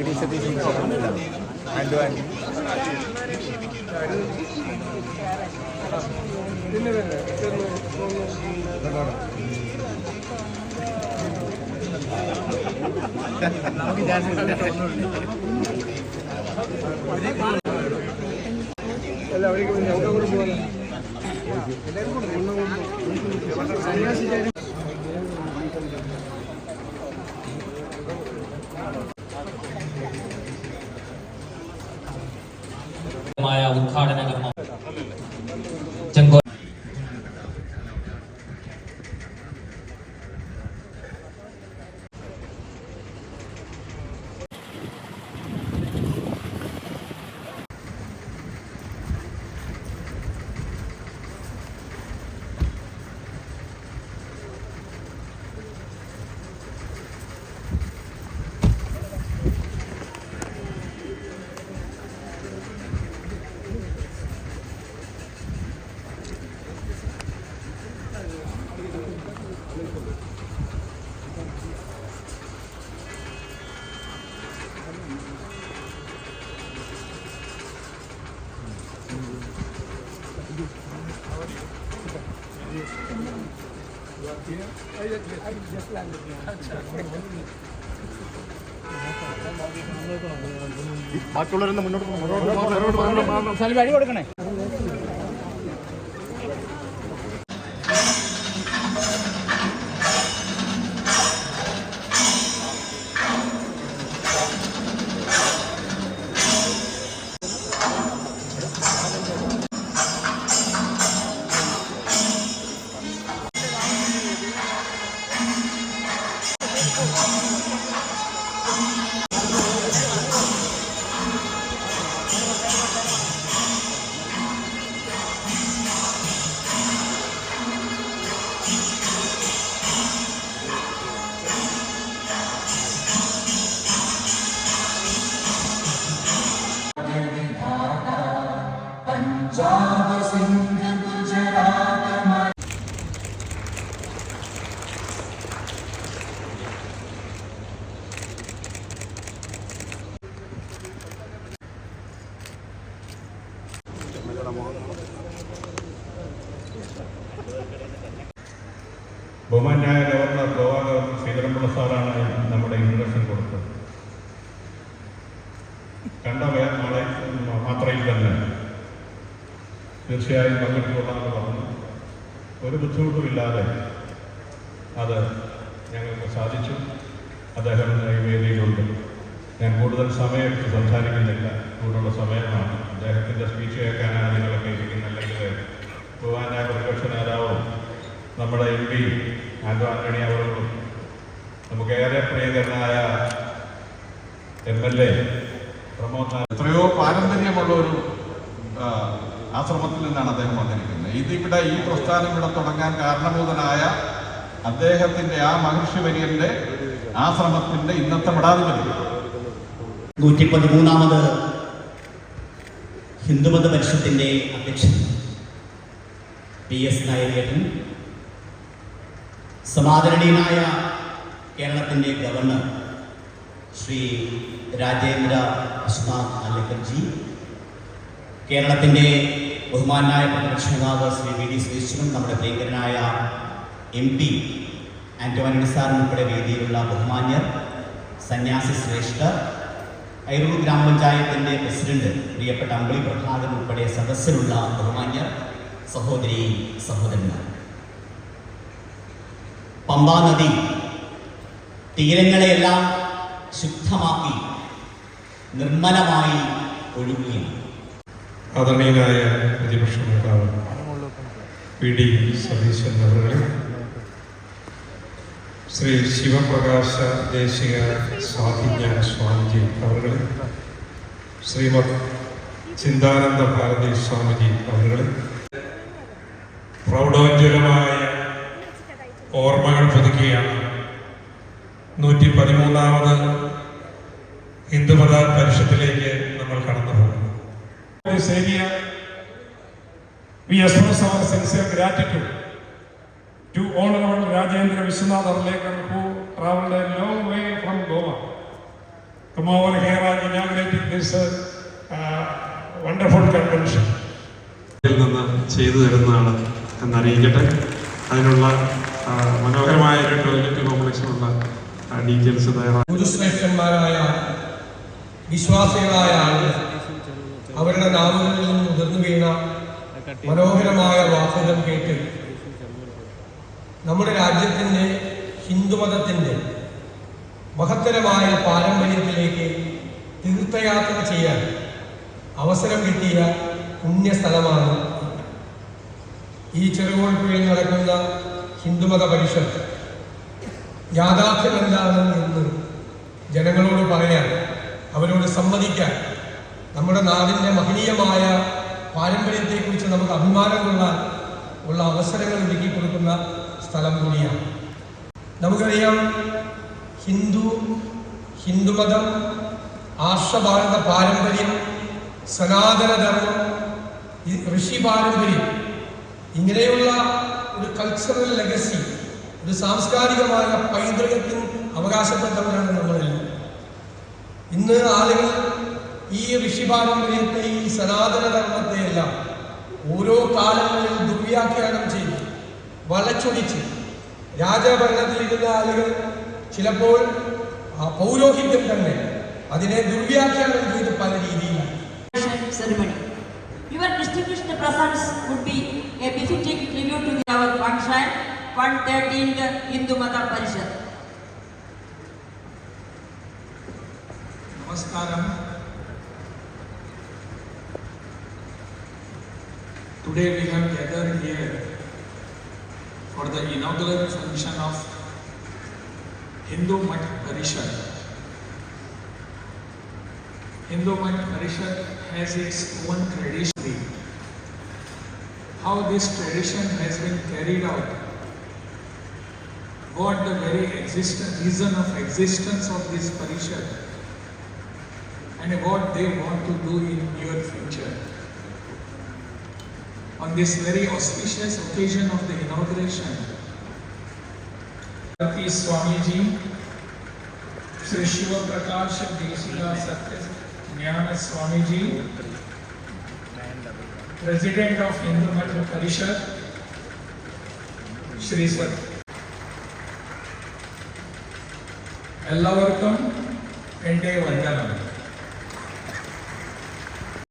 VD Satish hand to hand. നമുക്ക് chance ഉദ്ഘാടന കർമ്മം ബാക്കിയുള്ളവരൊന്ന് മുന്നോട്ട് വഴി കൊടുക്കണേ. ബഹുമാന്യായ ഗവർണർ ഗോവ ഗവർണർ ശ്രീധരൻപിള്ള സാറാണ് നമ്മുടെ ഇൻട്രഡക്ഷൻ കൊടുത്തത്. കണ്ട മാത്രയിൽ തന്നെ തീർച്ചയായും പങ്കെടുത്തുകൊള്ളാമെന്ന് പറഞ്ഞു. ഒരു ബുദ്ധിമുട്ടുമില്ലാതെ അത് ഞങ്ങൾക്ക് സാധിച്ചു. അദ്ദേഹം ഈ വേദിയിലുണ്ട്. ഞാൻ കൂടുതൽ സമയത്ത് സംസാരിക്കുന്നില്ല, കൂടുതലുള്ള സമയമാണ്. അദ്ദേഹത്തിൻ്റെ സ്പീച്ച് കേൾക്കാനാണ് നിങ്ങളൊക്കെ ഇരിക്കുന്നല്ലെങ്കിൽ ബഹുമാന്യായ പ്രതിപക്ഷ നേതാവും നമ്മുടെ MP ആന്റോ ആന്റണി അവர்களுം നമുക്കേറെ പ്രിയങ്കരനായ MLA പ്രമോദ്, എത്രയോ പാരമ്പര്യമുള്ള ഒരു ആശ്രമത്തിൽ നിന്നാണ് അദ്ദേഹം വന്നിരിക്കുന്നത്. ഇതിവിടെ ഈ പ്രസ്ഥാനം ഇവിടെ തുടങ്ങാൻ കാരണഭൂതനായ അദ്ദേഹത്തിന്റെ ആ മഹർഷി വര്യന്റെ ആശ്രമത്തിന്റെ ഇന്നത്തെ മഠാധിപതി 113ാമത് ഹിന്ദുമത പരിഷത്തിന്റെ അധ്യക്ഷൻ PS നായകേട്ടൻ, സമാദരണീയനായ കേരളത്തിന്റെ ഗവർണർ ശ്രീ രാജേന്ദ്ര വിശ്വനാഥ് അലേക്കർജി, കേരളത്തിന്റെ ബഹുമാനായ പ്രതിപക്ഷ നേതാവ് ശ്രീ VD സതീശനും, നമ്മുടെ പ്രിയങ്കരനായ MP ആന്റോ ആന്റണി സാറിനും ഉൾപ്പെടെ വേദിയിലുള്ള ബഹുമാന്യർ, സന്യാസി ശ്രേഷ്ഠർ, ഐരൂർ ഗ്രാമപഞ്ചായത്തിന്റെ പ്രസിഡന്റ് പ്രിയപ്പെട്ട അമ്പിളി പ്രഭാകരൻ ഉൾപ്പെടെ സദസ്സിലുള്ള ബഹുമാന്യർ, സഹോദരി സഹോദരന്മാർ, പമ്പാ നദി തീരങ്ങളെയെല്ലാം ശുദ്ധമാക്കി നിർമ്മലമായി ഒഴുകുകയാണ്. ആദരണീയനായ പ്രതിപക്ഷ നേതാവ് VD സതീശൻ അവരുടെ, ശ്രീ ശിവപ്രകാശ ദേശിക സ്വാതിജ്ഞാന സ്വാമിജി അവരുടെ, ശ്രീമദ് ചിന്താനന്ദ ഭാരതി സ്വാമിജി അവരുടെ പ്രൗഢോജ്വലമായ ഓർമ്മകൾ പുതുക്കിയാണ് 113ാമത് ഹിന്ദുമത പരിഷത്തിലേക്ക് നമ്മൾ കടന്നു പോകുന്നു. We express our sincere gratitude to Honorable Rajendra Vishwanath Arlekar, who traveled a long way from Goa to come over here and inaugurating this wonderful convention. നിന്ന് ചെയ്തു തരുന്നതാണ് എന്നറിയിക്കട്ടെ. അതിനുള്ള മനോഹരമായ ഒരു ടോയ്ലറ്റ് കോംപ്ലക്സിനുള്ള ഡീറ്റെയിൽസ് തയ്യാറാണ്. ഗുരുശ്രേഷ്ഠന്മാരായ വിശ്വാസികളായ ആളുകൾ അവരുടെ നാവുകളിൽ നിന്ന് ഉതിർന്നു വീണ മനോഹരമായ വാക്കുകൾ കേട്ട് നമ്മുടെ രാജ്യത്തിൻ്റെ ഹിന്ദുമതത്തിൻ്റെ മഹത്തരമായ പാരമ്പര്യത്തിലേക്ക് തീർത്ഥയാത്ര ചെയ്യാൻ അവസരം കിട്ടിയ പുണ്യസ്ഥലമാണ് ഈ ചെറുകോൽപ്പുഴയിൽ നടക്കുന്ന ഹിന്ദുമത പരിഷത്ത്. യാഥാർത്ഥ്യം എന്താണ് എന്ന് ജനങ്ങളോട് പറയാൻ, അവരോട് സംവദിക്കാൻ, നമ്മുടെ നാടിൻ്റെ മഹനീയമായ പാരമ്പര്യത്തെക്കുറിച്ച് നമുക്ക് അഭിമാനം കൊള്ളാൻ ഉള്ള അവസരങ്ങൾ ഒരുക്കി കൊടുക്കുന്ന സ്ഥലം കൂടിയാണ്. നമുക്കറിയാം, ഹിന്ദുമതം, ആർഷഭാരത പാരമ്പര്യം, സനാതനധർമ്മം, ഋഷി പാരമ്പര്യം, ഇങ്ങനെയുള്ള ഒരു കൾച്ചറൽ ലെഗസി, ഒരു സാംസ്കാരികമായ പൈതൃകത്തിന് അവകാശപ്പെട്ടവരാണ് നമ്മളെല്ലാം. ഇന്ന് ആളുകൾ ഈ ഋഷി പാരമ്പര്യത്തെ, ഈ സനാതനധർമ്മത്തെയെല്ലാം ഓരോ കാലങ്ങളിൽ ദുർവ്യാഖ്യാനം ചെയ്ത് വളച്ചൊടിച്ച് രാജഭരണത്തിലിരുന്ന ആളുകൾ ചിലപ്പോൾ പൗരോഹിത്യം തന്നെ അതിനെ ദുർവ്യാഖ്യാനം ചെയ്ത് പല രീതിയിലാണ്. Ceremony. Your distinguished presence would be a befitting tribute to our function 113th Hindu Mata Parishad. Namaskaram. Today we have gathered here for the inaugural function of Hindu Mat Parishad. Hindu Mat Parishad has its own tradition. How this tradition has been carried out, what the very reason of existence of this Parishad, and what they want to do in your future. On this very auspicious occasion of the inauguration, Bharati Swamiji, Sri Shiva Prakash Desika Satya Jnana Swamiji, President of Hindu Mata Parishad, Shri Sat. എല്ലാവർക്കും എൻ്റെ വന്ദനം.